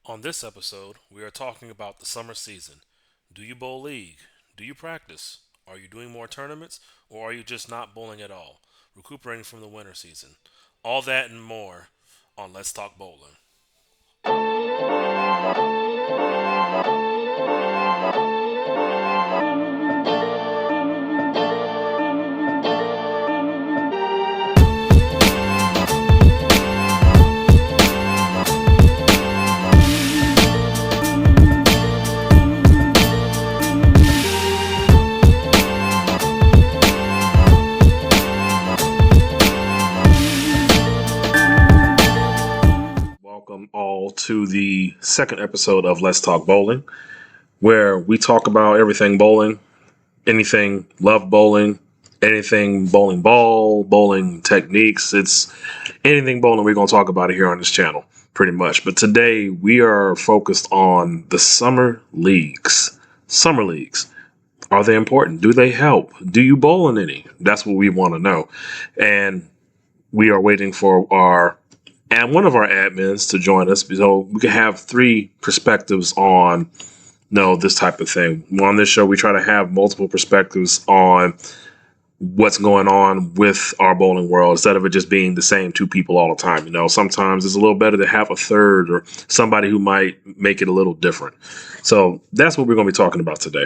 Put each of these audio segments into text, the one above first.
On this episode, we are talking about the summer season. Do you bowl league? Do you practice? Are you doing more tournaments? Or are you just not bowling at all, recuperating from the winter season? All that and more on Let's Talk Bowling. Welcome all to the second episode of Let's Talk Bowling, where we talk about everything bowling, anything love bowling, anything bowling ball, bowling techniques. It's anything bowling, we're going to talk about it here on this channel, pretty much. But today we are focused on the summer leagues. Summer leagues. Are they important? Do they help? Do you bowl in any? That's what we want to know. And we are waiting for our and one of our admins to join us so we can have three perspectives on this type of thing. On this show, we try to have multiple perspectives on what's going on with our bowling world instead of it just being the same two people all the time. Sometimes it's a little better to have a third or somebody who might make it a little different. So that's what we're going to be talking about today.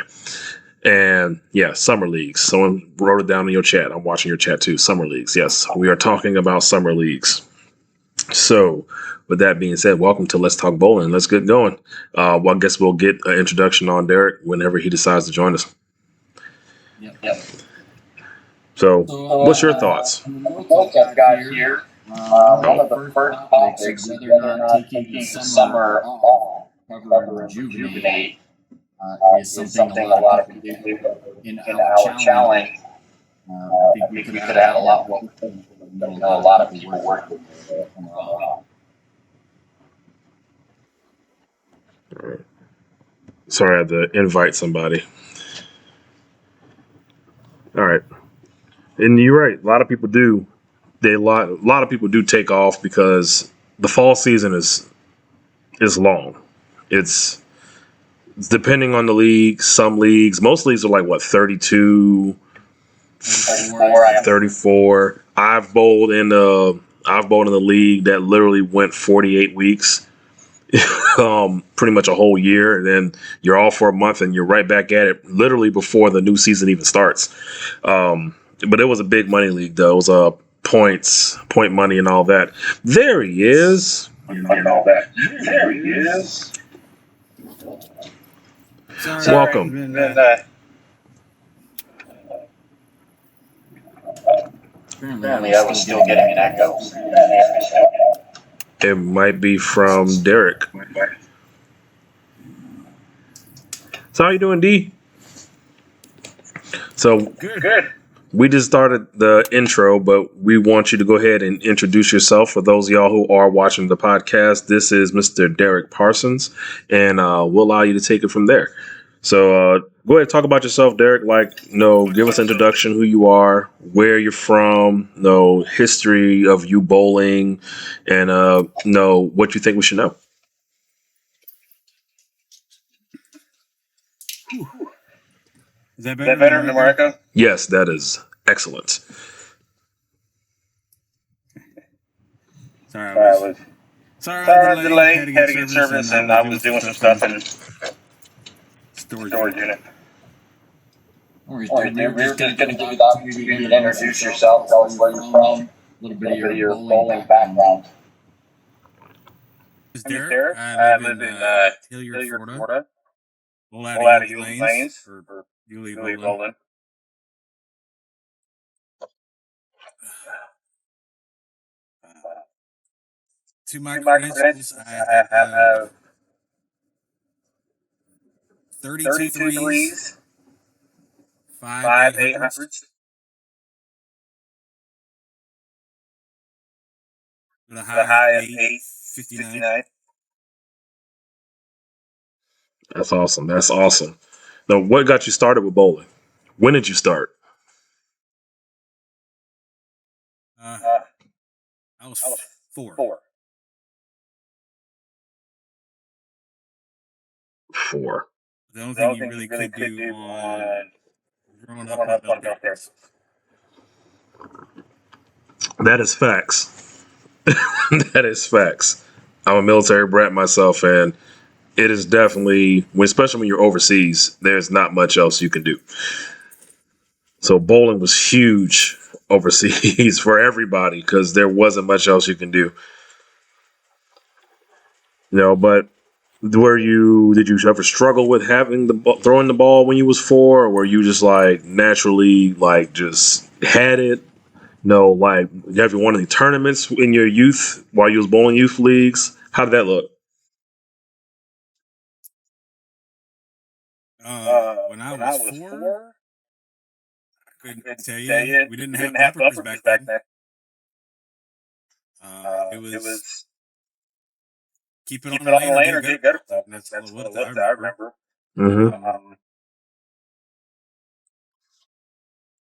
And yeah, summer leagues. Someone wrote it down in your chat. I'm watching your chat too. Summer leagues. Yes, we are talking about summer leagues. So, with that being said, welcome to Let's Talk Bowling. Let's get going. Well, I guess we'll get an introduction on Derek whenever he decides to join us. Yep. So, So, what's your thoughts? Book I've got here. One of the first topics is whether or not taking the summer off, recover and rejuvenate, is something a lot of people do in our challenge. I think we could have had a lot more, but a lot of people work with it. Sorry, I had to invite somebody. All right, and you're right. A lot of people do. A lot of people do take off because the fall season is long. It's depending on the league. Some leagues, most leagues are like what 32, 34. I've bowled in the league that literally went 48 weeks. Pretty much a whole year, and then you're off for a month and you're right back at it literally before the new season even starts. But it was a big money league though. It was point money and all that. There he is. There he is. Welcome. Apparently, I was still getting an echo. It might be from Derek. So how you doing, D? So Good. we just started the intro, but we want you to go ahead and introduce yourself for those of y'all who are watching the podcast. This is Mr. Derek Parsons, and we'll allow you to take it from there. So go ahead and talk about yourself, Derek. Give us an introduction, who you are, where you're from, history of you bowling, and what you think we should know. Is that better, Marco? Yes, that is excellent. Sorry, I was delay. Had to get service, and I was doing some stuff in storage unit. We were just going to give you the opportunity to introduce yourself, tell us where you're from, a little bit of your bowling background. This is My name is Derek. Derek. I live in Hilliard, Florida. Florida. Well, Well, out out of of Yulee Yulee Lanes for Yulee Yulee Bowling. Bowling. To my To my credentials, credentials, I I have 32 32 threes, threes, 5 5 800s, 800s, with a with high a of high of 859. 859. That's awesome. That's awesome. Now, what got you started with bowling? When did you start? Uh, I was I was 4. 4. 4. The only thing you really could do on growing up on military. That is facts. That is facts. I'm a military brat myself, and it is definitely, especially when you're overseas, there's not much else you can do. So bowling was huge overseas for everybody because there wasn't much else you can do. But did you ever struggle with having throwing the ball when you was 4, or were you just like naturally like just had it? Like have you won any tournaments in your youth while you was bowling youth leagues? How did that look? When I was 4, I couldn't tell you. We didn't have bumpers back then. It was keep it on the lane or get gutter. That's what it was. I remember. Mm-hmm.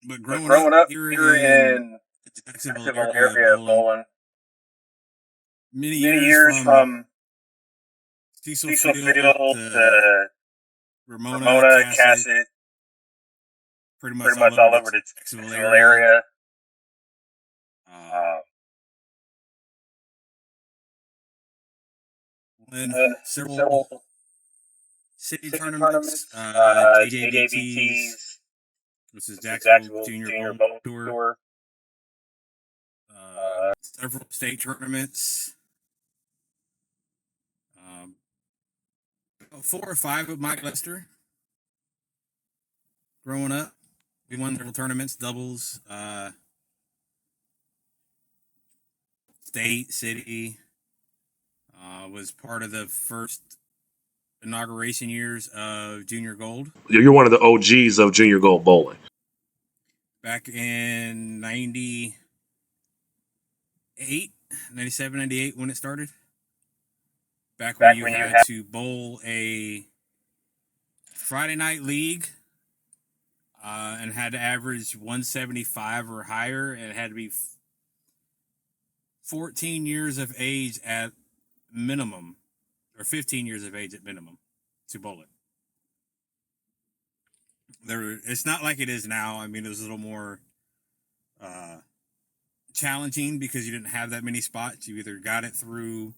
But growing up here in the Jacksonville area bowling, many years from Cecil Field to Ramona, Cassett, pretty much all over the Jacksonville area. And several city tournaments, JJBTs, which is Jacksonville Junior Bowling Tour, several state tournaments. 4 or 5 with Mike Lester. Growing up, we won several tournaments, doubles, state, city. Was part of the first inauguration years of Junior Gold. You're one of the OGs of Junior Gold bowling. Back in 97, 98 when it started. Back when you had to bowl a Friday night league and had to average 175 or higher, and it had to be 14 years of age at minimum, or 15 years of age at minimum to bowl it. It's not like it is now. I mean, it was a little more challenging because you didn't have that many spots. You either got it through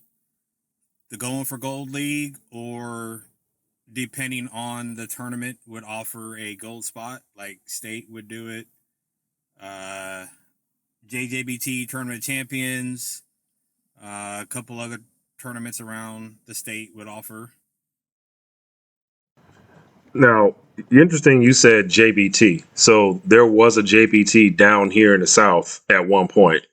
the Going for Gold League, or depending on the tournament, would offer a gold spot, like state would do it. JJBT Tournament Champions, a couple other tournaments around the state would offer. Now, interesting you said JBT. So there was a JBT down here in the South at one point.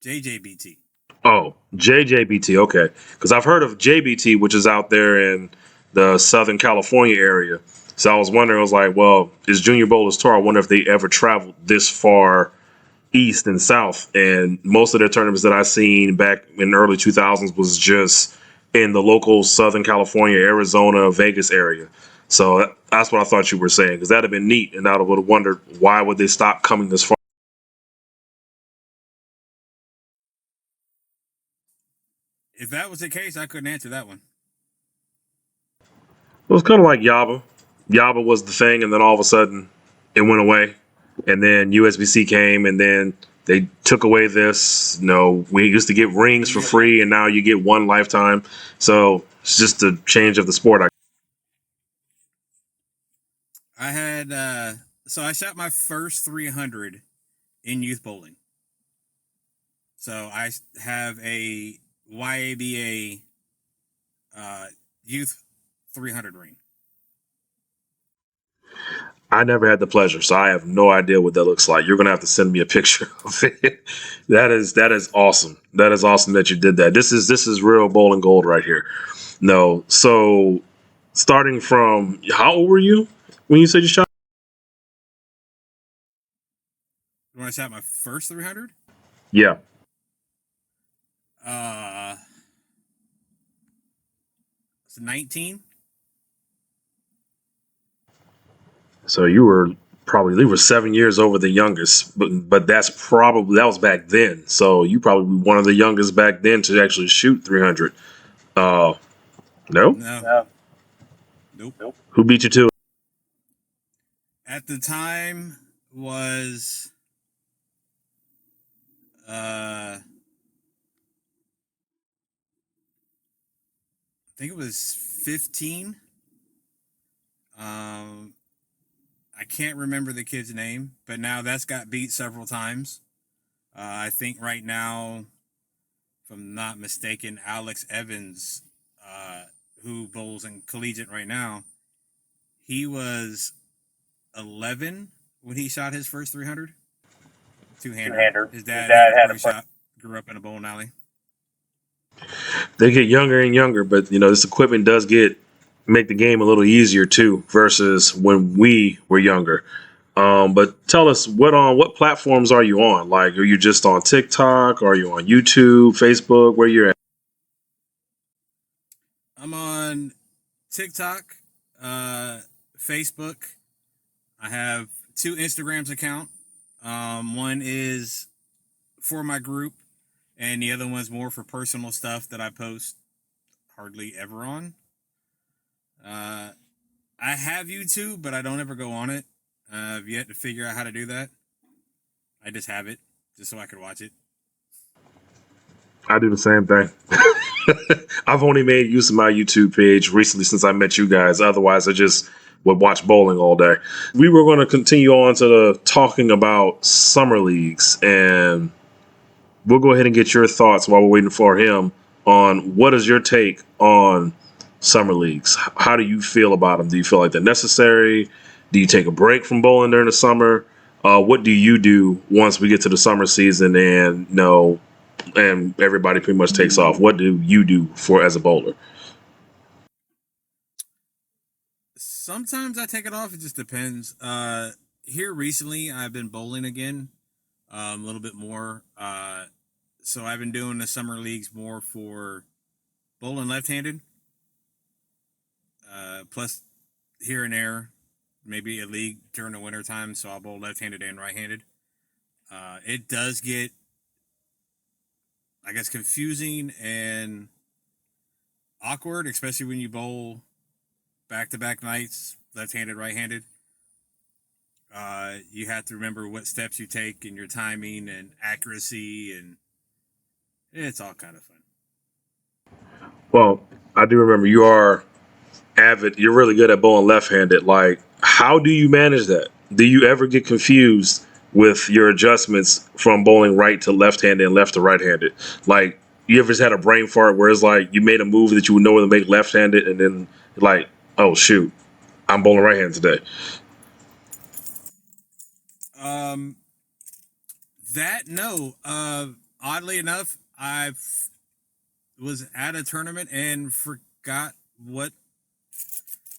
JJBT. Oh, JJBT. Okay. Because I've heard of JBT, which is out there in the Southern California area. So I was wondering, I was like, well, is Junior Bowlers Tour? I wonder if they ever traveled this far east and south. And most of their tournaments that I seen back in the early 2000s was just in the local Southern California, Arizona, Vegas area. So that's what I thought you were saying, because that'd have been neat. And I would have wondered, why would they stop coming this far? If that was the case, I couldn't answer that one. It was kind of like Yaba. Yaba was the thing, and then all of a sudden it went away. And then USBC came, and then they took away this. We used to get rings for free, and now you get one lifetime. So it's just a change of the sport. I had, so I shot my first 300 in youth bowling. So I have a YABA youth 300 ring. I never had the pleasure, so I have no idea what that looks like. You're gonna have to send me a picture of it. That is awesome. That is awesome that you did that. This is real bowling gold right here. No, so starting from, how old were you when you said you shot? When I shot my first 300? Yeah. It's 19. So you were 7 years over the youngest, but that was back then. So you probably were one of the youngest back then to actually shoot 300. No? No. Nope. Who beat you to it? At the time was I think it was 15. I can't remember the kid's name, but now that's got beat several times. I think right now, if I'm not mistaken, Alex Evans, who bowls in collegiate right now, he was 11 when he shot his first 300. Two-hander. His dad had a shot. Grew up in a bowling alley. They get younger and younger, but this equipment does make the game a little easier too, versus when we were younger. But tell us what platforms are you on? Like, are you just on TikTok? Are you on YouTube, Facebook? Where you're at? I'm on TikTok, Facebook. I have 2 Instagrams account. One is for my group, and the other one's more for personal stuff that I post hardly ever on. I have YouTube, but I don't ever go on it. I've yet to figure out how to do that. I just have it, just so I could watch it. I do the same thing. I've only made use of my YouTube page recently since I met you guys. Otherwise, I just would watch bowling all day. We were going to continue on to the talking about summer leagues, and we'll go ahead and get your thoughts while we're waiting for him on what is your take on summer leagues. How do you feel about them? Do you feel like they're necessary? Do you take a break from bowling during the summer? What do you do once we get to the summer season and everybody pretty much takes off? What do you do as a bowler? Sometimes I take it off. It just depends. Here recently, I've been bowling again, a little bit more. So I've been doing the summer leagues more for bowling left-handed. Plus, here and there, maybe a league during the winter time, so I'll bowl left-handed and right-handed. It does get, I guess, confusing and awkward, especially when you bowl back-to-back nights, left-handed, right-handed. You have to remember what steps you take and your timing and accuracy, and it's all kind of fun. Well, I do remember you are avid. You're really good at bowling left-handed. Like, how do you manage that? Do you ever get confused with your adjustments from bowling right to left-handed and left to right-handed? Like, you ever just had a brain fart where it's like you made a move that you would know to make left-handed, and then like, oh shoot, I'm bowling right-handed today. That no. Oddly enough, I was at a tournament and forgot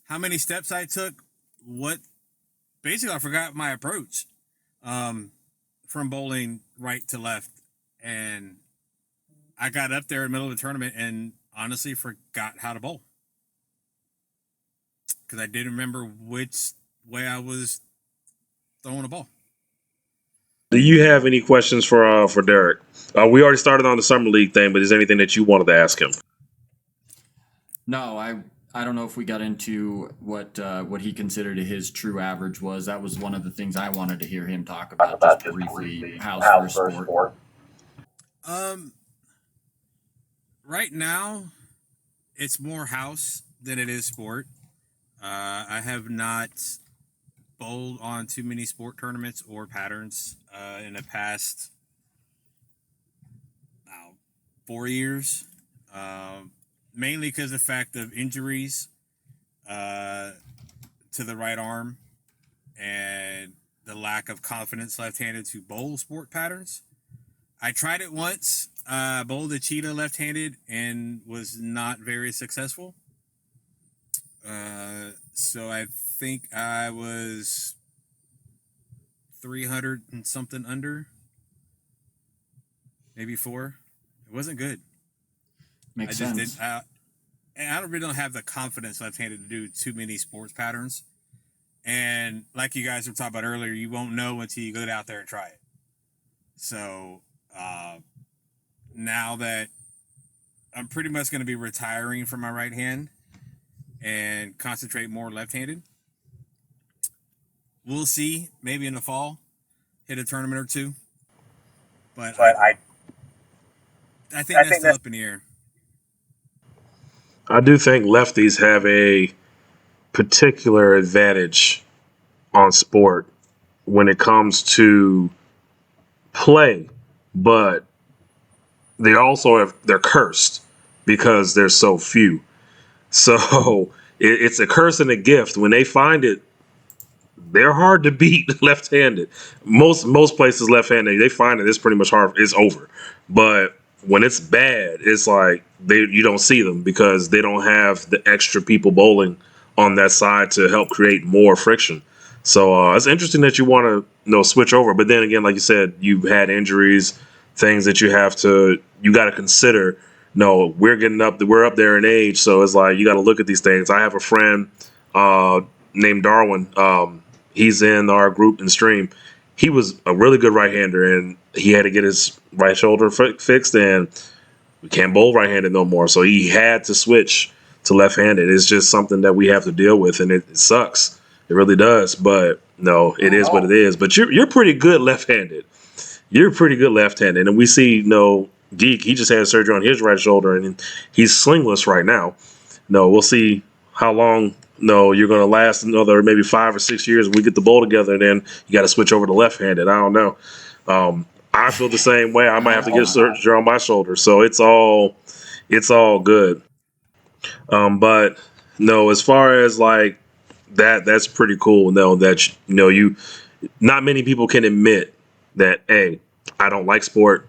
how many steps I took. Basically, I forgot my approach from bowling right to left, and I got up there in the middle of the tournament and honestly forgot how to bowl because I didn't remember which way I was throwing a ball. Do you have any questions for Derek? We already started on the summer league thing, but is there anything that you wanted to ask him? No, I don't know if we got into what he considered his true average was. That was one of the things I wanted to hear him talk about, just briefly. House versus sport. Right now, it's more house than it is sport. I have not bowled on too many sport tournaments or patterns in the past 4 years. Mainly because of the fact of injuries to the right arm and the lack of confidence left-handed to bowl sport patterns. I tried it once, bowled a cheetah left-handed and was not very successful. So I think I was 300 and something under, maybe 4. It wasn't good. Makes sense. And I really don't have the confidence left-handed to do too many sports patterns. And like you guys were talking about earlier, you won't know until you go out there and try it. So now that I'm pretty much going to be retiring from my right hand and concentrate more left-handed. We'll see. Maybe in the fall, hit a tournament or two. But I think that's still up in the air. I do think lefties have a particular advantage on sport when it comes to play, but they're cursed because there's so few. So it's a curse and a gift. When they find it, they're hard to beat left-handed. Most places left-handed, they find it, it's pretty much hard. It's over. But when it's bad, it's like you don't see them because they don't have the extra people bowling on that side to help create more friction. So it's interesting that you want to switch over. But then again, like you said, you've had injuries, things that you got to consider. No, we're up there in age, so it's like you got to look at these things. I have a friend named Darwin. He's in our group and stream. He was a really good right-hander, and he had to get his right shoulder fixed, and we can't bowl right-handed no more. So he had to switch to left-handed. It's just something that we have to deal with, and it sucks. It really does. But no, it is what it is. But you're pretty good left-handed. You're pretty good left-handed, and we see Geek. He just had surgery on his right shoulder, and he's slingless right now. No, we'll see how long. No, you're going to last another maybe 5 or 6 years. We get the bowl together, and then you got to switch over to left-handed. I don't know. I feel the same way. I might have to get surgery on my shoulder, so it's all good. But no, as far as like that's pretty cool. No, that you not many people can admit that. Hey, I don't like sport.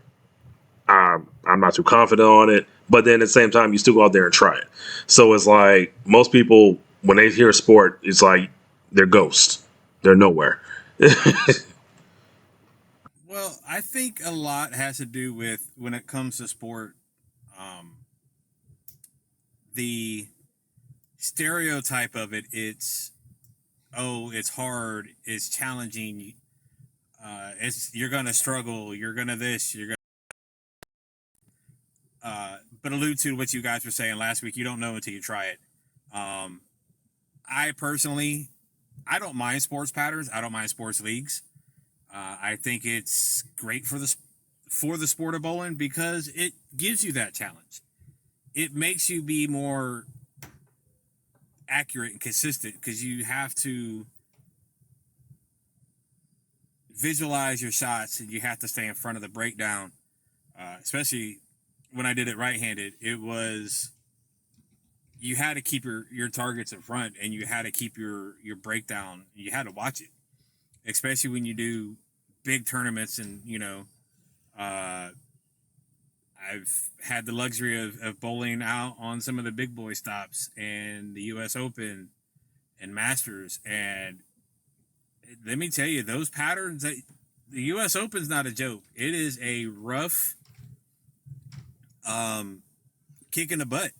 I'm not too confident on it. But then at the same time, you still go out there and try it. So it's like most people, when they hear sport, it's like they're ghosts. They're nowhere. Well, I think a lot has to do with when it comes to sport, the stereotype of it. It's hard, it's challenging. You're gonna struggle. You're gonna this. You're gonna. But allude to what you guys were saying last week. You don't know until you try it. I personally, I don't mind sports patterns. I don't mind sports leagues. I think it's great for the sport of bowling because it gives you that challenge. It makes you be more accurate and consistent because you have to visualize your shots and you have to stay in front of the breakdown. Especially when I did it right-handed, it was you had to keep your targets in front and you had to keep your breakdown. You had to watch it, especially when you do big tournaments. And I've had the luxury of bowling out on some of the big boy stops and the U.S. Open and Masters. And let me tell you, those patterns, the U.S. Open's not a joke. It is a rough kick in the butt.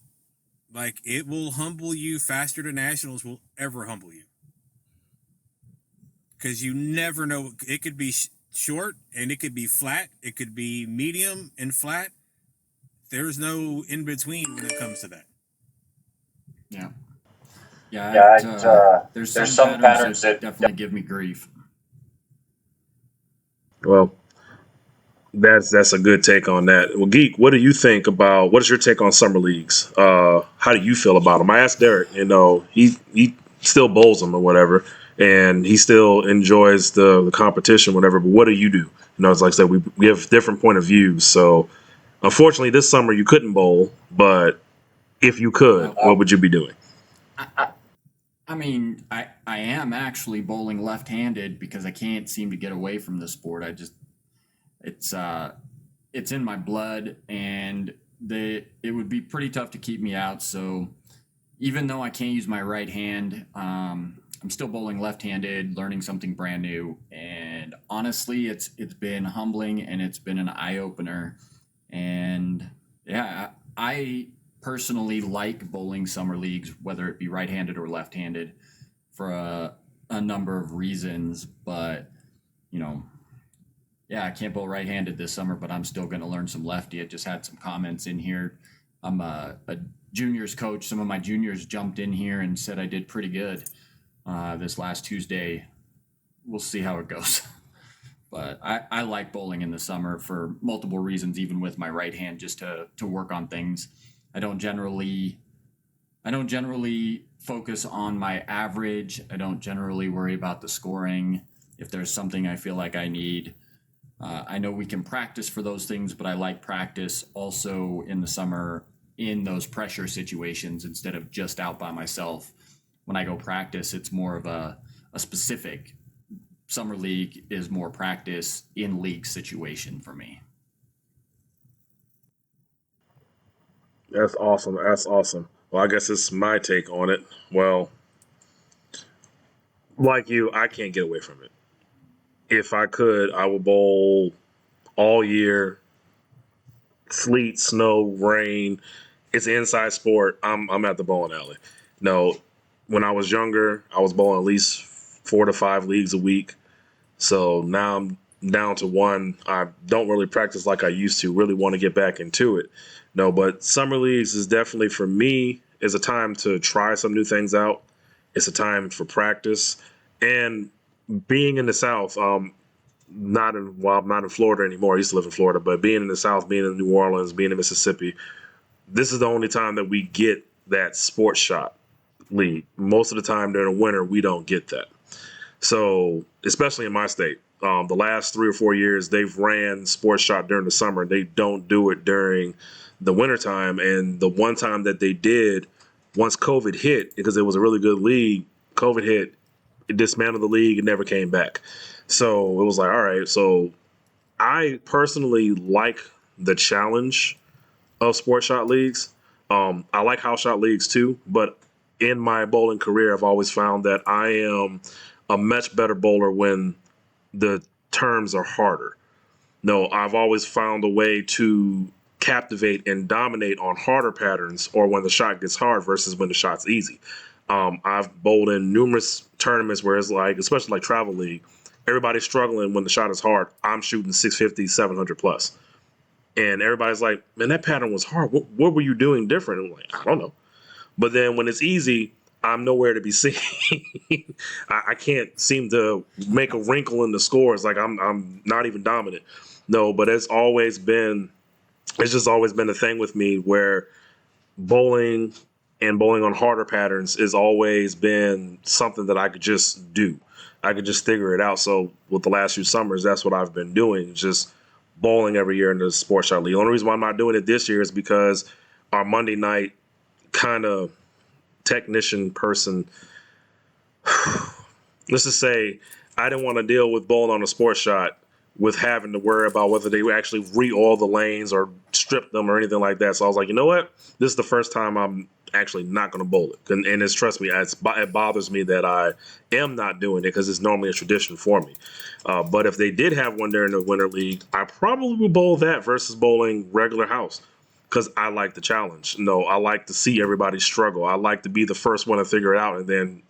Like, it will humble you faster than nationals will ever humble you. Because you never know. It could be short and it could be flat. It could be medium and flat. There's no in between when it comes to that. Yeah. Yeah. There's some patterns that definitely give me grief. Well, that's a good take on that. Well, Geek, what do you think about? What is your take on summer leagues? How do you feel about them? I asked Derek. He still bowls them or whatever, and he still enjoys the competition, whatever. But what do you do? It's like I said, we have different point of views. So, unfortunately, this summer you couldn't bowl. But if you could, what would you be doing? I mean, I am actually bowling left-handed because I can't seem to get away from the sport. It's in my blood, and it would be pretty tough to keep me out. So even though I can't use my right hand, I'm still bowling left-handed, learning something brand new. And honestly, it's been humbling and it's been an eye-opener. And yeah, I personally like bowling summer leagues, whether it be right-handed or left-handed, for a number of reasons. But yeah, I can't bowl right-handed this summer, but I'm still going to learn some lefty. I just had some comments in here I'm a juniors coach. Some of my juniors jumped in here and said I did pretty good this last Tuesday. We'll see how it goes. But I like bowling in the summer for multiple reasons, even with my right hand, just to work on things. I don't generally focus on my average. I don't generally worry about the scoring. If there's something I feel like I need, I know we can practice for those things, but I like practice also in the summer in those pressure situations instead of just out by myself. When I go practice, it's more of a specific. Summer league is more practice in league situation for me. That's awesome. That's awesome. Well, I guess it's my take on it. Well, like you, I can't get away from it. If I could, I would bowl all year, sleet, snow, rain. It's an inside sport. I'm at the bowling alley. No, when I was younger, I was bowling at least 4 to 5 leagues a week. So now I'm down to one. I don't really practice like I used to. Really want to get back into it. No, but summer leagues is definitely for me is a time to try some new things out. It's a time for practice and being in the South. I'm not in Florida anymore. I used to live in Florida, but being in the South, being in New Orleans, being in Mississippi, this is the only time that we get that sports shot league. Most of the time during the winter, we don't get that. So, especially in my state, the last 3 or 4 years, they've ran sports shot during the summer. They don't do it during the wintertime. And the one time that they did, once COVID hit, because it was a really good league, COVID hit, it dismantled the league and never came back. So it was like, all right. So I personally like the challenge of sports shot leagues. I like house shot leagues too, but in my bowling career, I've always found that I am a much better bowler when the terms are harder. No, I've always found a way to captivate and dominate on harder patterns or when the shot gets hard versus when the shot's easy. I've bowled in numerous tournaments where it's like, especially like travel league, everybody's struggling when the shot is hard. I'm shooting 650, 700 plus. And everybody's like, man, that pattern was hard. What were you doing different? And I'm like, I don't know. But then when it's easy, I'm nowhere to be seen. I can't seem to make a wrinkle in the scores. Like I'm not even dominant. No, but it's just always been a thing with me where bowling and bowling on harder patterns has always been something that I could just do. I could just figure it out. So with the last few summers, that's what I've been doing, just bowling every year in the sports shot league. The only reason why I'm not doing it this year is because our Monday night kind of technician person, let's just say I didn't want to deal with bowling on a sports shot with having to worry about whether they actually re-oil the lanes or strip them or anything like that. So I was like, you know what? This is the first time I'm actually not going to bowl it. And it's, trust me, it bothers me that I am not doing it because it's normally a tradition for me. But if they did have one during the Winter League, I probably would bowl that versus bowling regular house because I like the challenge. No, I like to see everybody struggle. I like to be the first one to figure it out and then,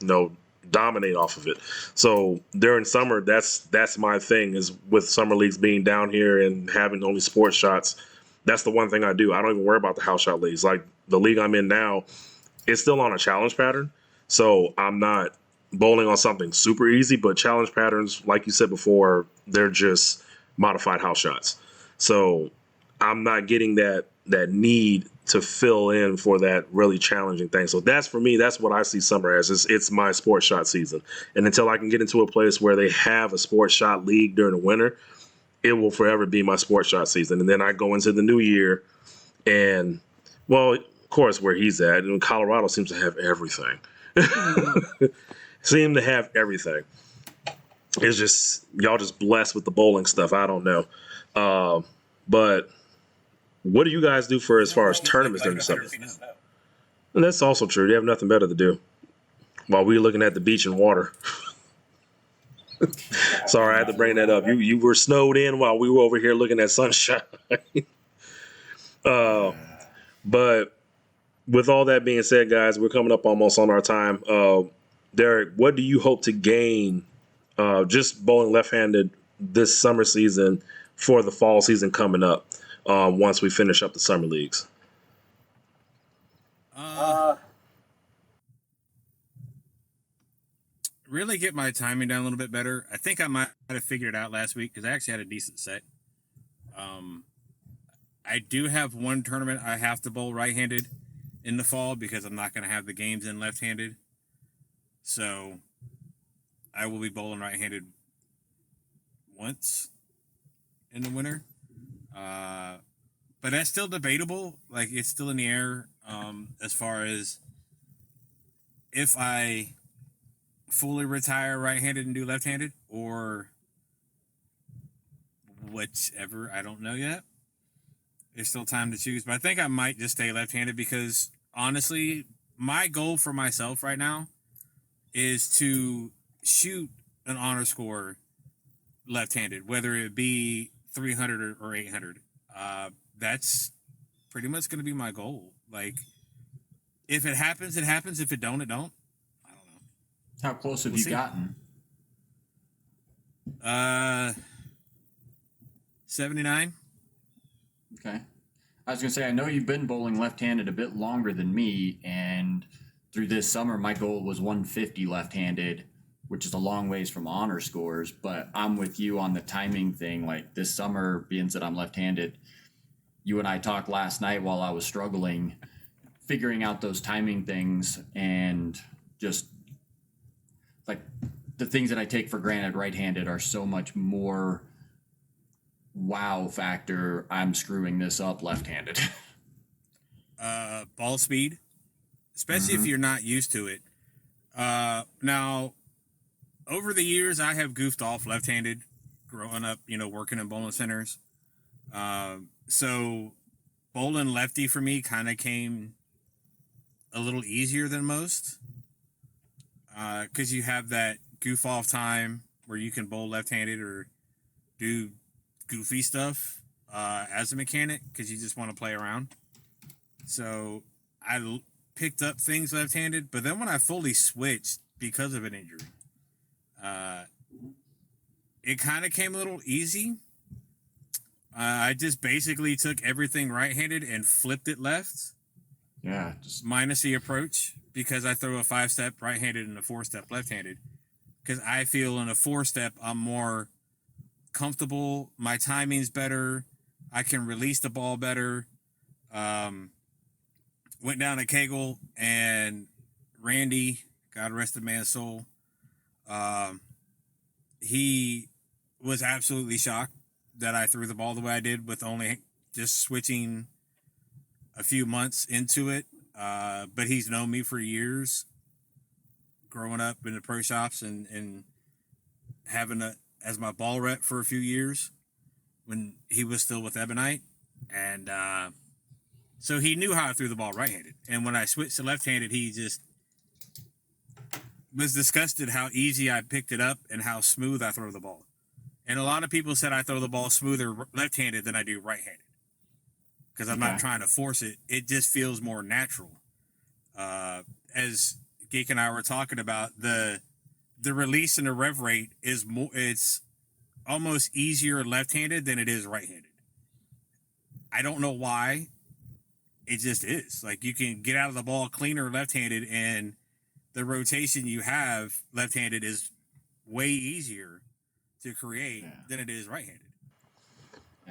dominate off of it. So during summer, that's my thing is with summer leagues being down here and having only sports shots. That's the one thing I do. I don't even worry about the house shot leagues. Like the league I'm in now, it's still on a challenge pattern. So I'm not bowling on something super easy, but challenge patterns, like you said before, they're just modified house shots. So I'm not getting that need to fill in for that really challenging thing. So that's for me, that's what I see summer as. It's my sports shot season. And until I can get into a place where they have a sports shot league during the winter, it will forever be my sports shot season. And then I go into the new year and, well, of course, where he's at, and Colorado seems to have everything. Seem to have everything. It's just, y'all just blessed with the bowling stuff. I don't know. But what do you guys do for as far as tournaments during the summer? And that's also true. You have nothing better to do while we're looking at the beach and water. Sorry, I had to bring that up. You were snowed in while we were over here looking at sunshine. But with all that being said, guys, we're coming up almost on our time. Derek, what do you hope to gain just bowling left-handed this summer season for the fall season coming up once we finish up the summer leagues? Really get my timing down a little bit better. I think I might have figured it out last week because I actually had a decent set. I do have one tournament I have to bowl right-handed in the fall because I'm not going to have the games in left-handed. So I will be bowling right-handed once in the winter. But that's still debatable. Like, it's still in the air as far as if I fully retire right-handed and do left-handed or whichever. I don't know yet. There's still time to choose, but I think I might just stay left-handed because honestly, my goal for myself right now is to shoot an honor score left-handed, whether it be 300 or 800. That's pretty much going to be my goal. Like, if it happens, it happens. If it don't, it don't. I don't know. How close have you gotten? 79. Okay. I was going to say, I know you've been bowling left-handed a bit longer than me, and through this summer, my goal was 150 left-handed, which is a long ways from honor scores, but I'm with you on the timing thing. Like, this summer, being that I'm left-handed, you and I talked last night while I was struggling, figuring out those timing things, and just, like, the things that I take for granted right-handed are so much more wow factor. I'm screwing this up left-handed. Ball speed, especially if you're not used to it. Now, over the years, I have goofed off left-handed growing up, working in bowling centers. So bowling lefty for me kind of came a little easier than most because you have that goof off time where you can bowl left-handed or do goofy stuff as a mechanic because you just want to play around. So I picked up things left-handed, but then when I fully switched because of an injury, it kind of came a little easy. I just basically took everything right-handed and flipped it left. Yeah. Minus the approach because I throw a 5-step right-handed and a 4-step left-handed because I feel in a 4-step I'm more comfortable, my timing's better, I can release the ball better. Went down to Kegel and Randy, God rest the man's soul, he was absolutely shocked that I threw the ball the way I did with only just switching a few months into it. But he's known me for years growing up in the pro shops and having as my ball rep for a few years when he was still with Ebonite. And so he knew how I threw the ball right-handed. And when I switched to left-handed, he just was disgusted how easy I picked it up and how smooth I throw the ball. And a lot of people said I throw the ball smoother left-handed than I do right-handed because I'm not trying to force it. It just feels more natural. As Geek and I were talking about, the release and the rev rate is more. It's almost easier left-handed than it is right-handed. I don't know why. It just is. Like, you can get out of the ball cleaner left-handed, and the rotation you have left-handed is way easier to create than it is right-handed.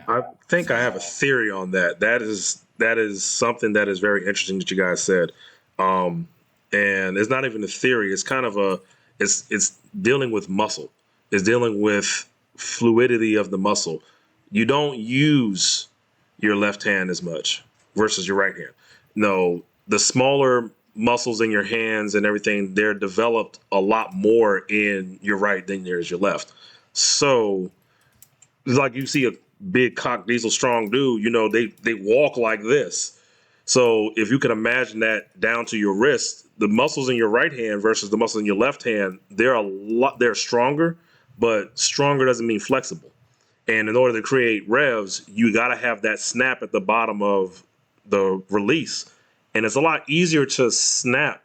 I think I have a theory on that. That is something that is very interesting that you guys said. And it's not even a theory. It's kind of it's dealing with muscle. It's dealing with fluidity of the muscle. You don't use your left hand as much versus your right hand. No, the smaller muscles in your hands and everything, they're developed a lot more in your right than there's your left. So it's like you see a big cock diesel strong dude, they walk like this. So if you can imagine that down to your wrist, the muscles in your right hand versus the muscles in your left hand, they're stronger, but stronger doesn't mean flexible. And in order to create revs, you got to have that snap at the bottom of the release. And it's a lot easier to snap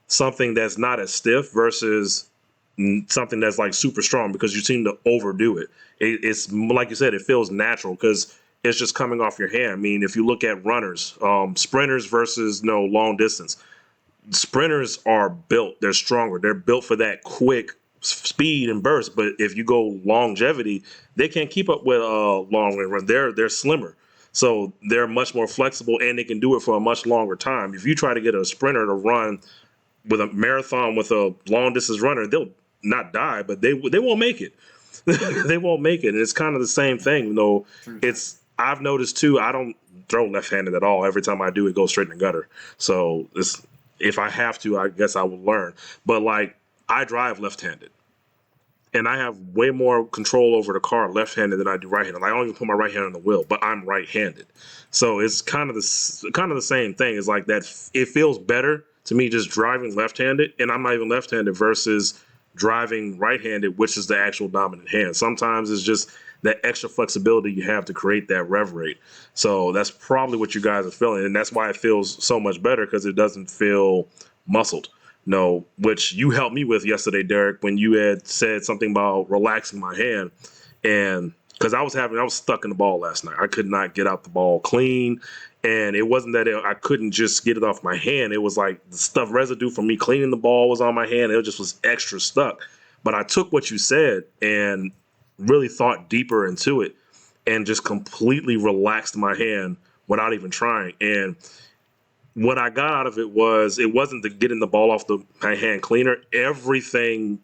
something that's not as stiff versus something that's like super strong because you seem to overdo it. It's like you said, it feels natural because it's just coming off your hand. I mean, if you look at runners, sprinters versus long distance, sprinters are built, they're stronger, they're built for that quick speed and burst. But if you go longevity, they can't keep up with long run. They're slimmer, so they're much more flexible, and they can do it for a much longer time. If you try to get a sprinter to run with a marathon with a long distance runner, they'll not die, but they won't make it. They won't make it. And it's kind of the same thing. It's I've noticed too. I don't throw left-handed at all. Every time I do, it goes straight in the gutter. So if I have to, I guess I will learn. But like, I drive left-handed, and I have way more control over the car left-handed than I do right-handed. I don't even put my right hand on the wheel, but I'm right-handed. So it's kind of the same thing. It's like that. It feels better to me just driving left-handed, and I'm not even left-handed, versus driving right-handed, which is the actual dominant hand. Sometimes it's just that extra flexibility you have to create that rev rate. So that's probably what you guys are feeling, and that's why it feels so much better, because it doesn't feel muscled. No, which you helped me with yesterday, Derek, when you had said something about relaxing my hand. And because I was stuck in the ball last night. I could not get out the ball clean. And it wasn't that I couldn't just get it off my hand. It was like the stuff residue from me cleaning the ball was on my hand. It just was extra stuck. But I took what you said and really thought deeper into it, and just completely relaxed my hand without even trying. And what I got out of it wasn't the getting the ball off my hand cleaner. Everything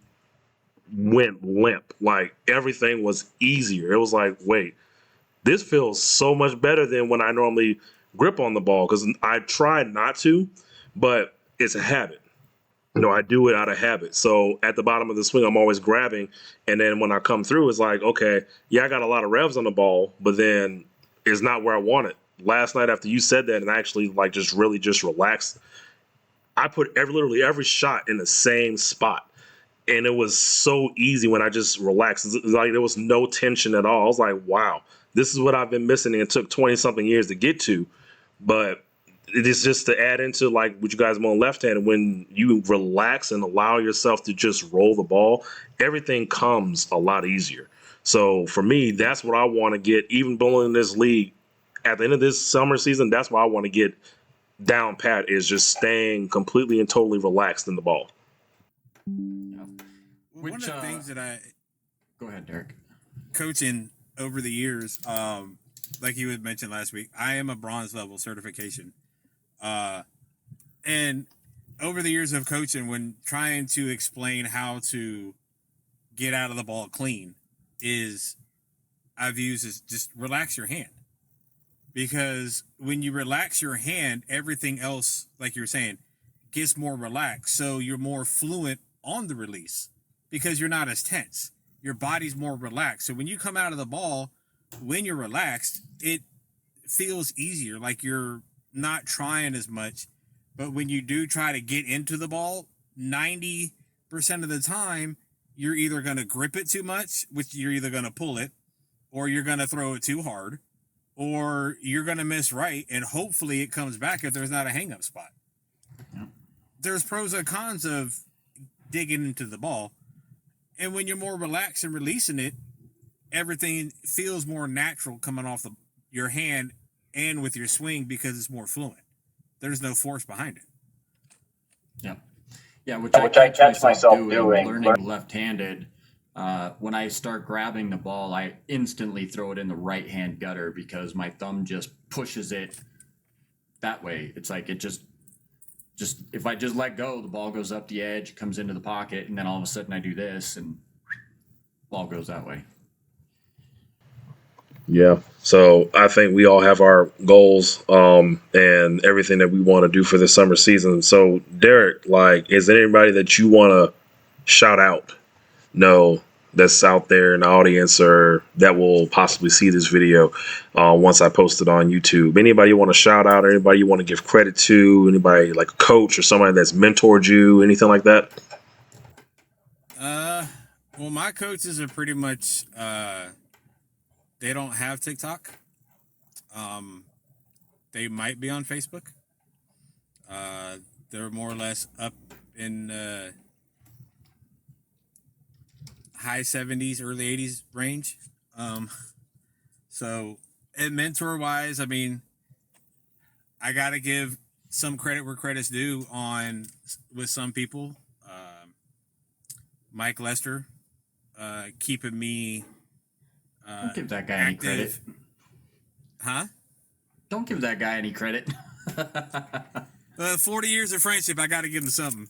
went limp. Like, everything was easier. It was like, wait, this feels so much better than when I normally grip on the ball, because I try not to, but it's a habit. I do it out of habit. So at the bottom of the swing, I'm always grabbing. And then when I come through, it's like, okay, yeah, I got a lot of revs on the ball, but then it's not where I want it. Last night, after you said that, and I actually like just really just relaxed, I put literally every shot in the same spot. And it was so easy when I just relaxed. It's like there was no tension at all. I was like, wow, this is what I've been missing. And it took 20 something years to get to. But it is just to add into like what you guys on left hand. When you relax and allow yourself to just roll the ball, everything comes a lot easier. So for me, that's what I want to get, even bowling in this league at the end of this summer season. That's what I want to get down pat, is just staying completely and totally relaxed in the ball. Yeah. One of the things that I Go ahead, Derek. Coaching over the years, like you had mentioned last week, I am a bronze level certification. And over the years of coaching, when trying to explain how to get out of the ball clean, I've used is just relax your hand. Because when you relax your hand, everything else, like you were saying, gets more relaxed. So you're more fluent on the release because you're not as tense. Your body's more relaxed. So when you come out of the ball, when you're relaxed, it feels easier. Like you're not trying as much. But when you do try to get into the ball, 90% of the time, you're either going to grip it too much, which you're either going to pull it, or you're going to throw it too hard, or you're going to miss right, and hopefully it comes back if there's not a hang-up spot. Yeah. There's pros and cons of digging into the ball. And when you're more relaxed and releasing it, everything feels more natural coming off your hand and with your swing because it's more fluent. There's no force behind it. Yeah. Yeah, which I catch myself doing learning left-handed. When I start grabbing the ball, I instantly throw it in the right-hand gutter because my thumb just pushes it that way. It's like it just if I just let go, the ball goes up the edge, comes into the pocket, and then all of a sudden I do this, and ball goes that way. Yeah. So I think we all have our goals and everything that we want to do for the summer season. So Derek, like, is there anybody that you want to shout out? No, that's out there in the audience, or that will possibly see this video once I post it on YouTube. Anybody you want to shout out? Anybody you want to give credit to? Anybody like a coach or somebody that's mentored you? Anything like that? Well, my coaches are pretty much they don't have TikTok. They might be on Facebook. They're more or less up in high 70s, early 80s range. So And mentor wise, I mean, I gotta give some credit where credit's due on with some people. Mike Lester, keeping me. Don't give that guy any credit. Huh? Don't give that guy any credit. 40 years of friendship, I got to give him something.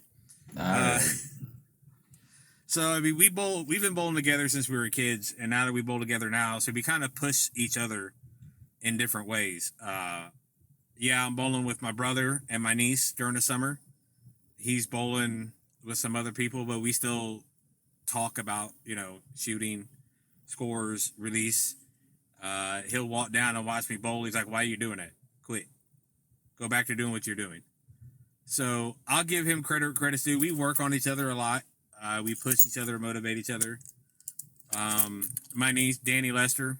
So I mean, we've been bowling together since we were kids, and now that we bowl together now, so we kind of push each other in different ways. Yeah, I'm bowling with my brother and my niece during the summer. He's bowling with some other people, but we still talk about, shooting, scores, release. He'll walk down and watch me bowl. He's like, "Why are you doing that? Quit. Go back to doing what you're doing." So I'll give him credit's due. We work on each other a lot. We push each other, motivate each other. My niece, Danny Lester,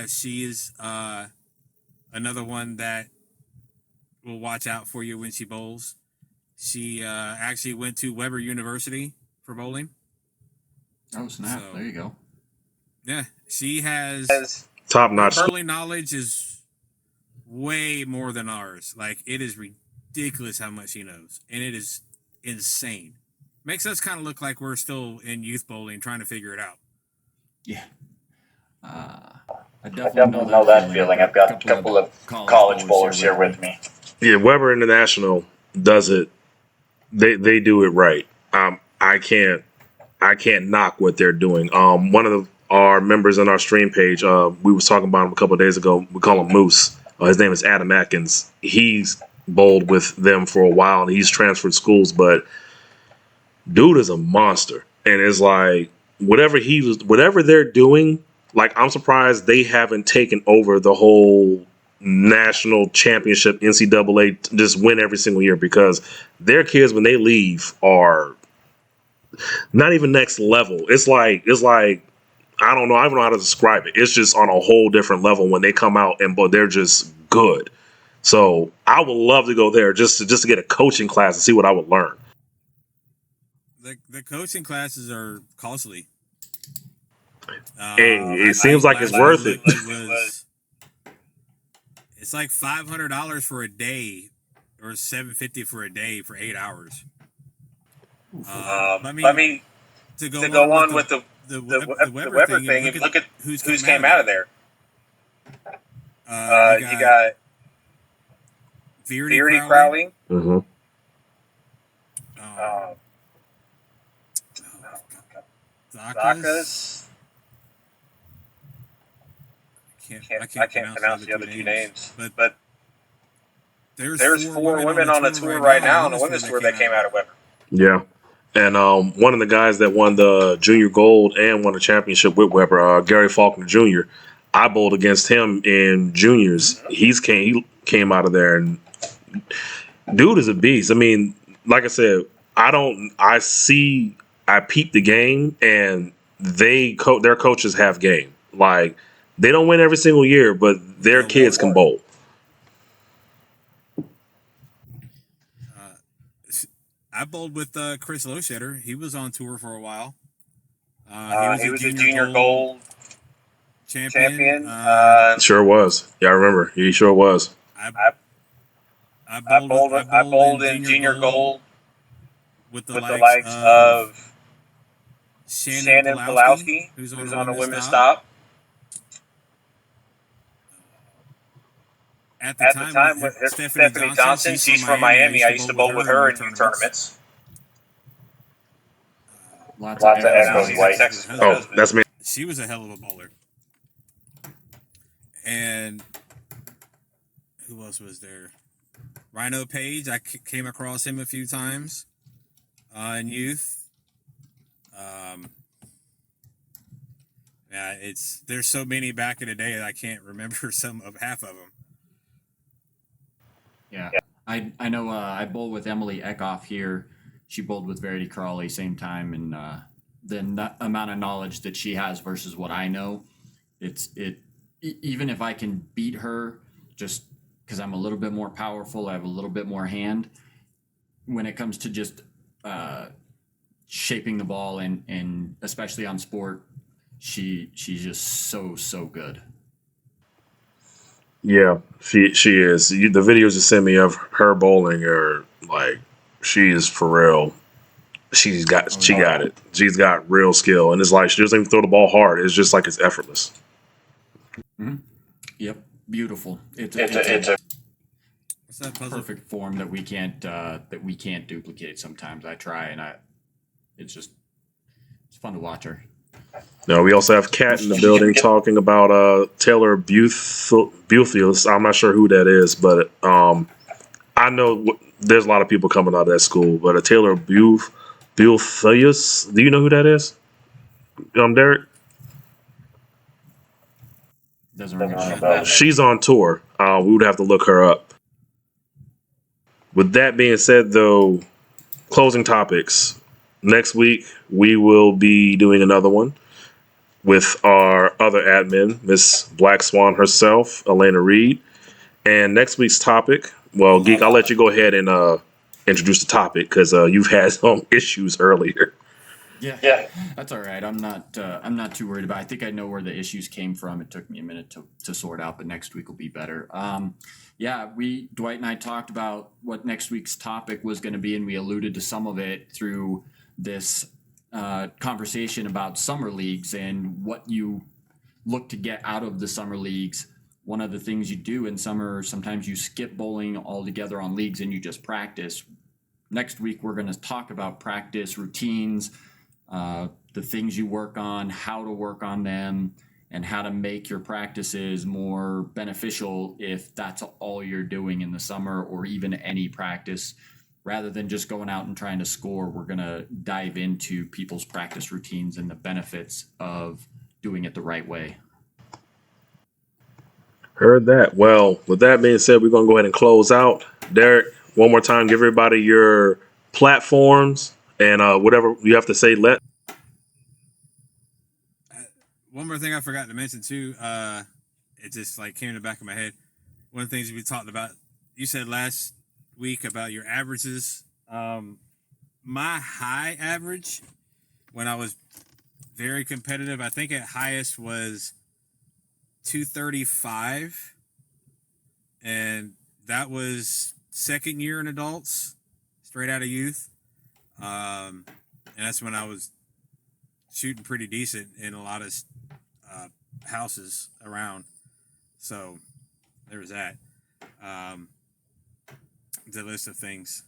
she is another one that will watch out for you when she bowls. She actually went to Weber University for bowling. Oh, snap. So, there you go. Yeah, she has top notch. Her bowling knowledge is way more than ours. Like, it is ridiculous how much she knows, and it is insane. Makes us kind of look like we're still in youth bowling trying to figure it out. Yeah. I definitely know that feeling. I've got a couple of college bowlers here with me. Yeah, Weber International does it. They do it right. I can't knock what they're doing. One of our members on our stream page, we was talking about him a couple of days ago. We call him Moose. His name is Adam Atkins. He's bowled with them for a while, and he's transferred schools, but dude is a monster. And it's like whatever they're doing, like, I'm surprised they haven't taken over the whole national championship, NCAA, just win every single year, because their kids, when they leave, are not even next level. It's like I don't know how to describe it. It's just on a whole different level when they come out, but they're just good. So I would love to go there just to get a coaching class and see what I would learn. The coaching classes are costly. Hey, it seems like it's worth it. It's like $500 for a day, or $750 for a day for 8 hours. To go on with the Weber thing, and look at who's came out of there. You got Verity Crowley. Mm-hmm. Zakas. I can't pronounce the other two names. But there's 4 women on the tour right now on the women's tour that came out of Weber. Yeah. And one of the guys that won the junior gold and won the championship with Weber, Gary Faulkner Jr., I bowled against him in juniors. He came out of there, and dude is a beast. I mean, like I said, I peep the game, and their coaches have game. Like, they don't win every single year, but their kids can bowl. I bowled with Chris Lowshetter. He was on tour for a while. He was a junior gold champion. Sure was. Yeah, I remember. He sure was. I bowled in junior gold with the likes of Shannon Pulowski, who's on the women's top. At the time with Stephanie Johnson, she's from Miami. I used to bowl with her in youth tournaments. Lots of echoes, White. Oh, that's me. She was a hell of a bowler. And who else was there? Rhino Page. I came across him a few times in youth. Yeah, there's so many back in the day that I can't remember half of them. Yeah. I know I bowled with Emily Eckhoff here. She bowled with Verity Crawley same time, and the amount of knowledge that she has versus what I know, even if I can beat her just because I'm a little bit more powerful, I have a little bit more hand, when it comes to just shaping the ball and especially on sport, she's just so good. Yeah, she is. The videos you send me of her bowling are like, she is for real. She got it. She's got real skill, and it's like she doesn't even throw the ball hard. It's just like it's effortless. Mm-hmm. Yep, beautiful. It's a What's that puzzle? perfect form that we can't duplicate. Sometimes I try, and it's fun to watch her. No, we also have Kat in the building talking about Taylor Buthius. I'm not sure who that is, but I know there's a lot of people coming out of that school. But Taylor Buthius, do you know who that is? Derek? Doesn't ring a bell. She's on tour. We would have to look her up. With that being said, though, closing topics. Next week, we will be doing another one with our other admin, Miss Black Swan herself, Elena Reed. And next week's topic, well, Geek, I'll let you go ahead and introduce the topic because you've had some issues earlier. Yeah, that's all right. I'm not too worried about it. I think I know where the issues came from. It took me a minute to sort out, but next week will be better. Dwight and I talked about what next week's topic was going to be, and we alluded to some of it through this conversation about summer leagues and what you look to get out of the summer leagues. One of the things you do in summer, sometimes you skip bowling altogether on leagues and you just practice. Next week, we're going to talk about practice routines, the things you work on, how to work on them, and how to make your practices more beneficial if that's all you're doing in the summer or even any practice. Rather than just going out and trying to score, we're going to dive into people's practice routines and the benefits of doing it the right way. Heard that. Well, with that being said, we're going to go ahead and close out. Derek, one more time, give everybody your platforms and whatever you have to say. One more thing I forgot to mention too. It just like came in the back of my head. One of the things we talked about, you said last week about your averages. My high average when I was very competitive, I think at highest was 235, and that was second year in adults, straight out of youth. And that's when I was shooting pretty decent in a lot of houses around. So there was that. The list of things.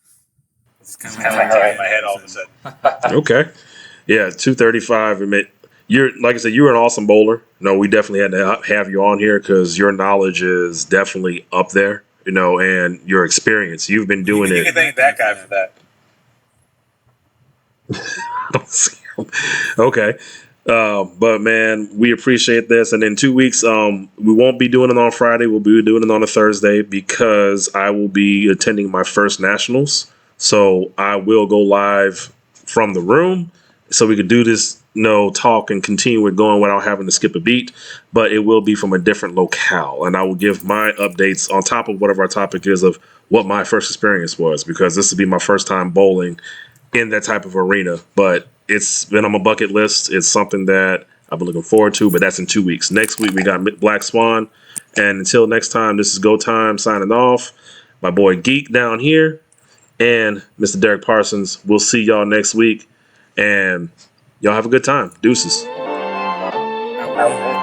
It's kind of like in my head all of a sudden. Okay. Yeah, 235. You're, like I said, you're an awesome bowler. No, we definitely had to have you on here because your knowledge is definitely up there, and your experience. You've been doing it. You can thank that guy for that. Okay. But man, we appreciate this. And in 2 weeks, we won't be doing it on Friday. We'll be doing it on a Thursday because I will be attending my first nationals. So I will go live from the room so we could do this, talk and continue it going without having to skip a beat. But it will be from a different locale. And I will give my updates on top of whatever our topic is of what my first experience was, because this will be my first time bowling in that type of arena. But it's been on my bucket list. It's something that I've been looking forward to, but that's in 2 weeks. Next week, we got Black Swan. And until next time, this is Go Time signing off. My boy Geek down here and Mr. Derek Parsons. We'll see y'all next week. And y'all have a good time. Deuces. Out.